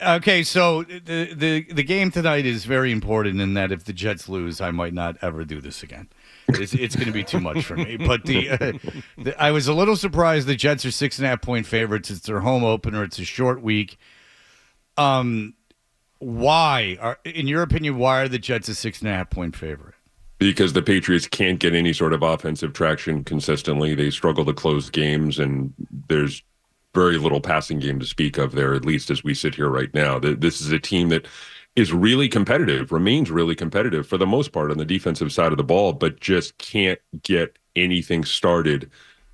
Okay, so the game tonight is very important in that if the Jets lose, I might not ever do this again. It's going to be too much for me. But I was a little surprised the Jets are 6.5 point favorites. It's their home opener. It's a short week. In your opinion, why are the Jets a 6.5 point favorite? Because the Patriots can't get any sort of offensive traction consistently. They struggle to close games, and there's very little passing game to speak of there, at least as we sit here right now. This is a team that is really competitive, remains really competitive for the most part on the defensive side of the ball, but just can't get anything started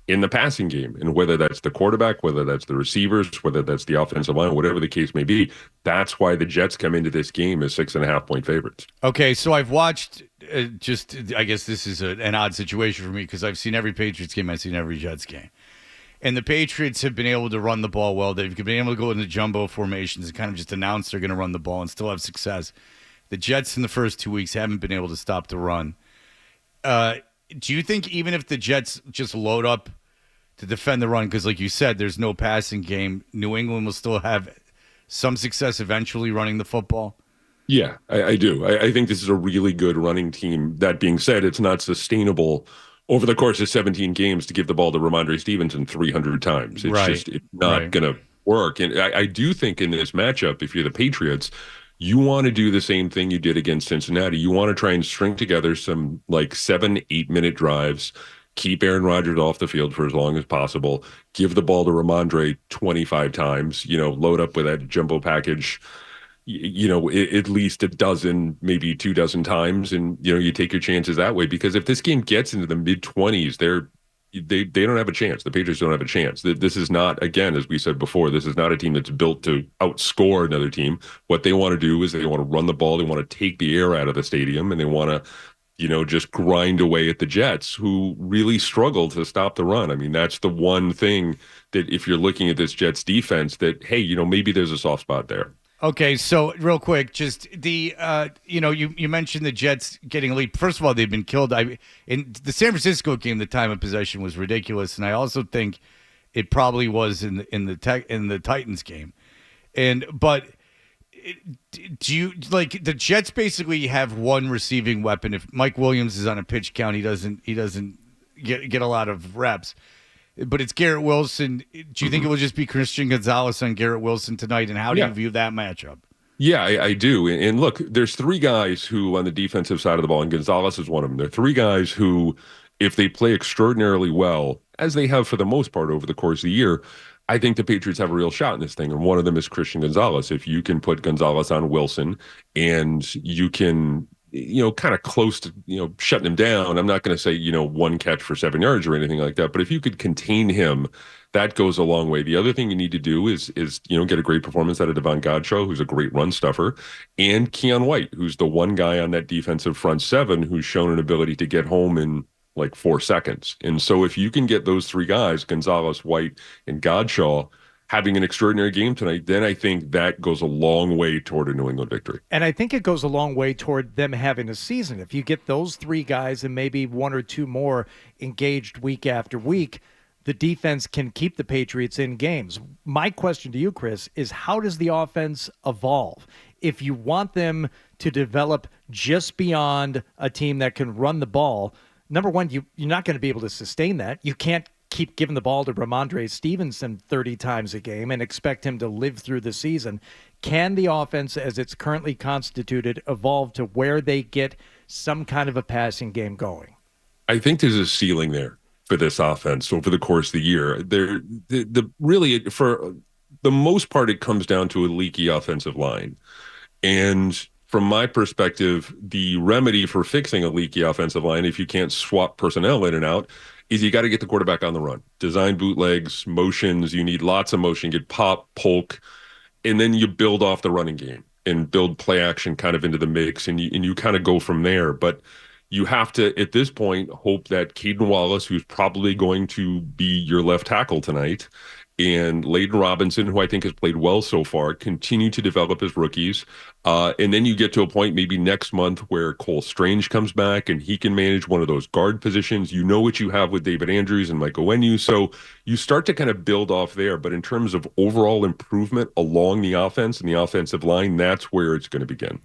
in the passing game. And whether that's the quarterback, whether that's the receivers, whether that's the offensive line, whatever the case may be, that's why the Jets come into this game as 6.5 point favorites. Okay, so I've watched I guess this is an odd situation for me because I've seen every Patriots game, I've seen every Jets game. And the Patriots have been able to run the ball well. They've been able to go into jumbo formations and kind of just announce they're going to run the ball and still have success. The Jets in the first 2 weeks haven't been able to stop the run. Do you think even if the Jets just load up to defend the run, because like you said, there's no passing game, New England will still have some success eventually running the football? Yeah, I do. I think this is a really good running team. That being said, it's not sustainable over the course of 17 games to give the ball to Ramondre Stevenson 300 times. It's not going to work. And I do think in this matchup, if you're the Patriots, you want to do the same thing you did against Cincinnati. You want to try and string together some like 7-8 minute drives, keep Aaron Rodgers off the field for as long as possible, give the ball to Ramondre 25 times, load up with that jumbo package, at least a dozen, maybe 24 times, and you take your chances that way. Because if this game gets into the mid-20s, they don't have a chance. The Patriots don't have a chance. This is not, again, as we said before, this is not a team that's built to outscore another team. What they want to do is they want to run the ball, they want to take the air out of the stadium, and they want to just grind away at the Jets, who really struggle to stop the run. I mean, that's the one thing that if you're looking at this Jets defense that, hey, maybe there's a soft spot there. Okay, so real quick, just the you mentioned the Jets getting a lead. First of all, they've been killed. In the San Francisco game, the time of possession was ridiculous, and I also think it probably was in the Titans game. Do you like the Jets basically have one receiving weapon? If Mike Williams is on a pitch count, he doesn't get a lot of reps. But it's Garrett Wilson. Do you think it will just be Christian Gonzalez on Garrett Wilson tonight? And how do you view that matchup? Yeah, I do. And look, there's three guys who on the defensive side of the ball, and Gonzalez is one of them. There are three guys who, if they play extraordinarily well, as they have for the most part over the course of the year, I think the Patriots have a real shot in this thing. And one of them is Christian Gonzalez. If you can put Gonzalez on Wilson and you can kind of close to, shutting him down. I'm not going to say, one catch for 7 yards or anything like that, but if you could contain him, that goes a long way. The other thing you need to do is get a great performance out of Devon Godchaux, who's a great run stuffer, and Keon White, who's the one guy on that defensive front seven who's shown an ability to get home in like 4 seconds. And so if you can get those three guys, Gonzalez, White, and Godchaux, having an extraordinary game tonight, then I think that goes a long way toward a New England victory. And I think it goes a long way toward them having a season. If you get those three guys and maybe one or two more engaged week after week, the defense can keep the Patriots in games. My question to you, Chris, is how does the offense evolve? If you want them to develop just beyond a team that can run the ball, number one, you're not going to be able to sustain that. You can't keep giving the ball to Ramondre Stevenson 30 times a game and expect him to live through the season. Can the offense, as it's currently constituted, evolve to where they get some kind of a passing game going? I think there's a ceiling there for this offense over the course of the year. Really, for the most part, it comes down to a leaky offensive line. And from my perspective, the remedy for fixing a leaky offensive line, if you can't swap personnel in and out, is you got to get the quarterback on the run. Design bootlegs, motions. You need lots of motion. Get pop, poke, and then you build off the running game and build play action kind of into the mix, and you kind of go from there. But you have to, at this point, hope that Caden Wallace, who's probably going to be your left tackle tonight, and Layden Robinson, who I think has played well so far, continue to develop as rookies. And then you get to a point maybe next month where Cole Strange comes back and he can manage one of those guard positions. You know what you have with David Andrews and Michael Onwenu. So you start to kind of build off there. But in terms of overall improvement along the offense and the offensive line, that's where it's going to begin.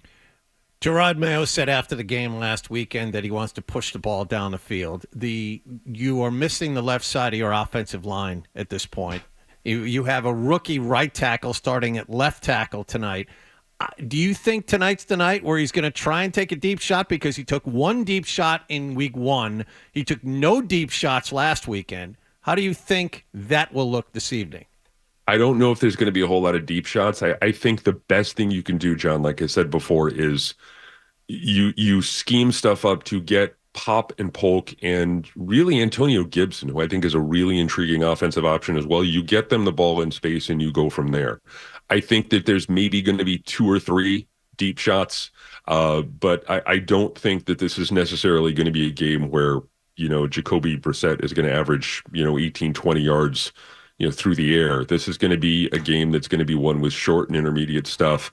Gerard Mayo said after the game last weekend that he wants to push the ball down the field. You are missing the left side of your offensive line at this point. You have a rookie right tackle starting at left tackle tonight. Do you think tonight's the night where he's going to try and take a deep shot? Because he took one deep shot in week 1. He took no deep shots last weekend. How do you think that will look this evening? I don't know if there's going to be a whole lot of deep shots. I think the best thing you can do, John, like I said before, is you scheme stuff up to get Pop and Polk and really Antonio Gibson, who I think is a really intriguing offensive option as well. You get them the ball in space and you go from there. I think that there's maybe going to be 2 or 3 deep shots, but I don't think that this is necessarily going to be a game where, Jacoby Brissett is going to average, 18, 20 yards, through the air. This is going to be a game that's going to be one with short and intermediate stuff.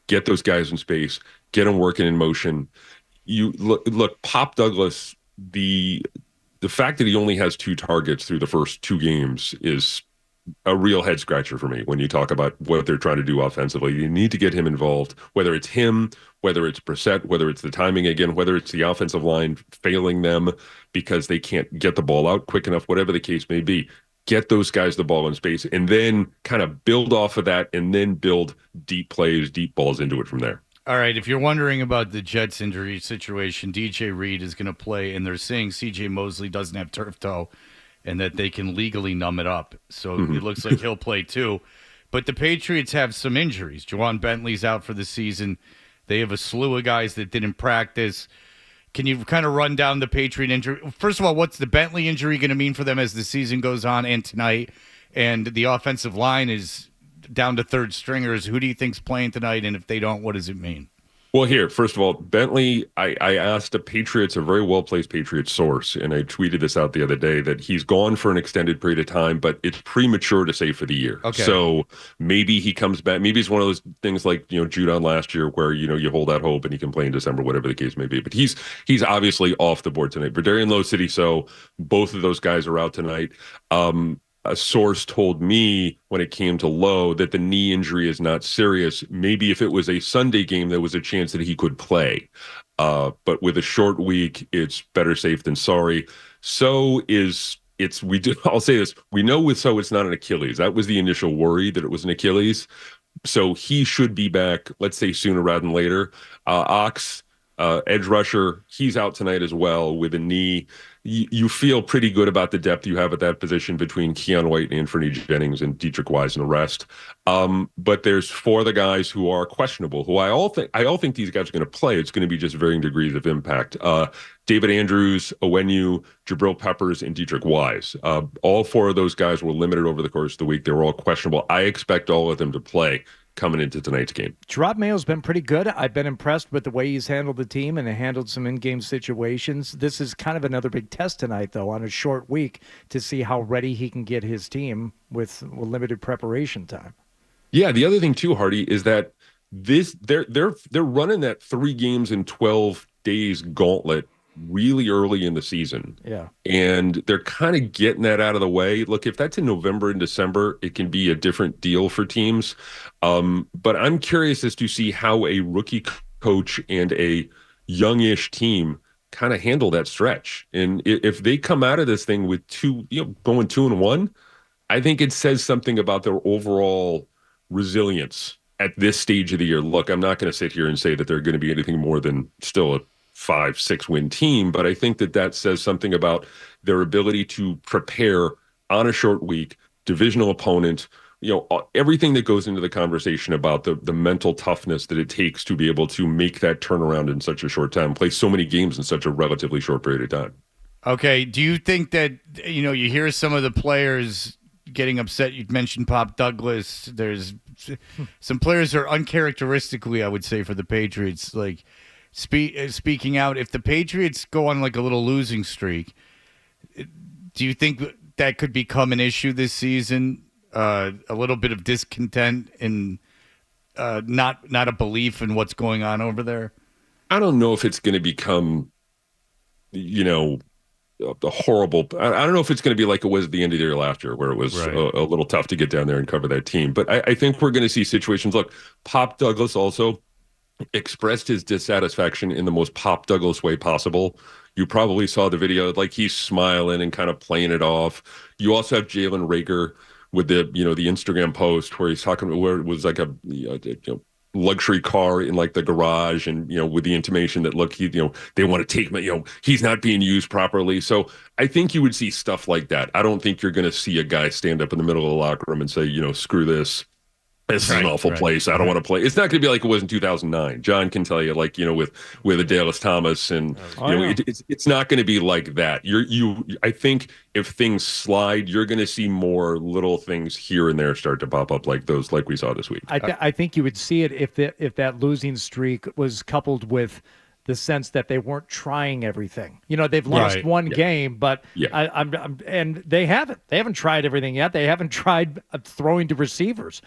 Get those guys in space, get them working in motion. You look, Pop Douglas, the fact that he only has 2 targets through the first 2 games is a real head scratcher for me when you talk about what they're trying to do offensively. You need to get him involved, whether it's him, whether it's Brissett, whether it's the timing again, whether it's the offensive line failing them because they can't get the ball out quick enough, whatever the case may be. Get those guys the ball in space and then kind of build off of that and then build deep plays, deep balls into it from there. All right, if you're wondering about the Jets injury situation, DJ Reed is going to play, and they're saying CJ Mosley doesn't have turf toe and that they can legally numb it up. So it looks like he'll play too. But the Patriots have some injuries. Juwan Bentley's out for the season. They have a slew of guys that didn't practice. Can you kind of run down the Patriot injury? First of all, what's the Bentley injury going to mean for them as the season goes on and tonight? And the offensive line is down to third stringers. Who do you think's playing tonight? And if they don't, what does it mean? Well, here, first of all, Bentley, I asked a very well-placed Patriots source, and I tweeted this out the other day, that he's gone for an extended period of time, but it's premature to say for the year. Okay. So maybe he comes back. Maybe it's one of those things like, Judon last year where, you hold out hope and he can play in December, whatever the case may be. But he's obviously off the board tonight. Verdarian Lowe City, so both of those guys are out tonight. A source told me when it came to Lowe that the knee injury is not serious. Maybe if it was a Sunday game, there was a chance that he could play. But with a short week, it's better safe than sorry. I'll say this. We know with So it's not an Achilles. That was the initial worry, that it was an Achilles. So he should be back, let's say sooner rather than later. Ox, edge rusher, he's out tonight as well with a knee. You feel pretty good about the depth you have at that position between Keon White and Anthony Jennings and Dietrich Wise and the rest. But there's 4 of the guys who are questionable, who I all think these guys are going to play. It's going to be just varying degrees of impact. David Andrews, Onwenu, Jabril Peppers, and Dietrich Wise. All 4 of those guys were limited over the course of the week. They were all questionable. I expect all of them to play coming into tonight's game. Gerard Mayo's been pretty good. I've been impressed with the way he's handled the team and handled some in-game situations. This is kind of another big test tonight, though, on a short week to see how ready he can get his team with limited preparation time. Yeah, the other thing too, Hardy, is that they're running that 3 games in 12 days gauntlet really early in the season. Yeah. And they're kind of getting that out of the way. Look, if that's in November and December, it can be a different deal for teams. But I'm curious as to see how a rookie coach and a youngish team kind of handle that stretch. And if they come out of this thing with going 2-1, I think it says something about their overall resilience at this stage of the year. Look, I'm not going to sit here and say that they're going to be anything more than still a 5-6 win team, but I think that says something about their ability to prepare on a short week, divisional opponent, everything that goes into the conversation about the mental toughness that it takes to be able to make that turnaround in such a short time, play so many games in such a relatively short period of time. Okay. Do you think that, you hear some of the players getting upset? You mentioned Pop Douglas. There's some players are uncharacteristically, I would say, for the Patriots, like, speaking out. If the Patriots go on like a little losing streak, do you think that could become an issue this season? a little bit of discontent and not a belief in what's going on over there? I don't know if it's going to become, the horrible. I don't know if it's going to be like it was at the end of the year last year, where it was Right. a little tough to get down there and cover that team. But I think we're going to see situations. Look, Pop Douglas also expressed his dissatisfaction in the most Pop Douglas way possible. You probably saw the video, like he's smiling and kind of playing it off. You also have Jalen Reagor with the Instagram post where he's talking, where it was like a luxury car in like the garage, and with the intimation that look, they want to take him, he's not being used properly. So I think you would see stuff like that. I don't think you're going to see a guy stand up in the middle of the locker room and say, screw this. This is an awful place. I don't want to play. It's not going to be like it was in 2009. John can tell you, like, with Dallas Thomas, and it's not going to be like that. I think if things slide, you're going to see more little things here and there start to pop up like those, like we saw this week. I think you would see it if that losing streak was coupled with the sense that they weren't trying everything. They've lost one game, but and they haven't tried everything yet. They haven't tried throwing to receivers.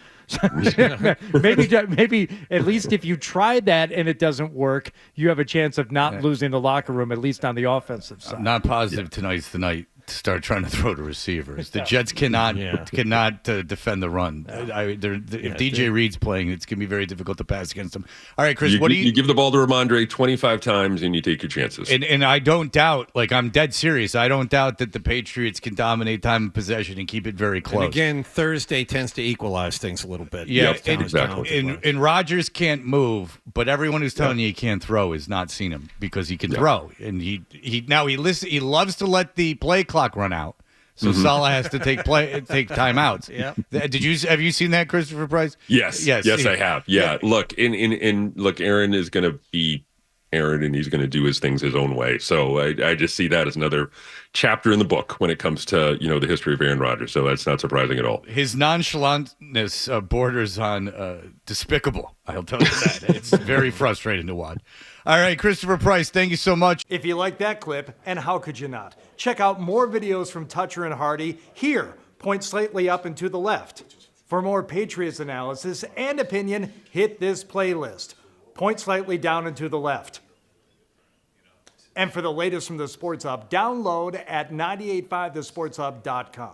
maybe at least if you tried that and it doesn't work, you have a chance of not losing the locker room, at least on the offensive side. I'm not positive tonight's the night to start trying to throw to receivers. The Jets cannot defend the run. If DJ Reed's playing, it's going to be very difficult to pass against him. All right, Chris, you give the ball to Ramondre 25 times and you take your chances. And I don't doubt, like, I'm dead serious, I don't doubt that the Patriots can dominate time of possession and keep it very close. And again, Thursday tends to equalize things a little bit. Yeah, exactly. And Rodgers can't move, but everyone who's telling you he can't throw has not seen him, because he can throw. And he loves to let the play clock run out. So Salah has to take timeouts. Yeah. Have you seen that, Christopher Price? Yes, I have. Yeah. Look, look, Aaron is going to be Aaron, and he's going to do his things his own way. So I just see that as another chapter in the book when it comes to the history of Aaron Rodgers. So that's not surprising at all. His nonchalantness borders on despicable. I'll tell you that. It's very frustrating to watch. All right, Christopher Price, thank you so much. If you like that clip, and how could you not? Check out more videos from Toucher and Hardy here. Point slightly up and to the left. For more Patriots analysis and opinion, hit this playlist. Point slightly down and to the left. And for the latest from the Sports Hub, download at 985thesportshub.com.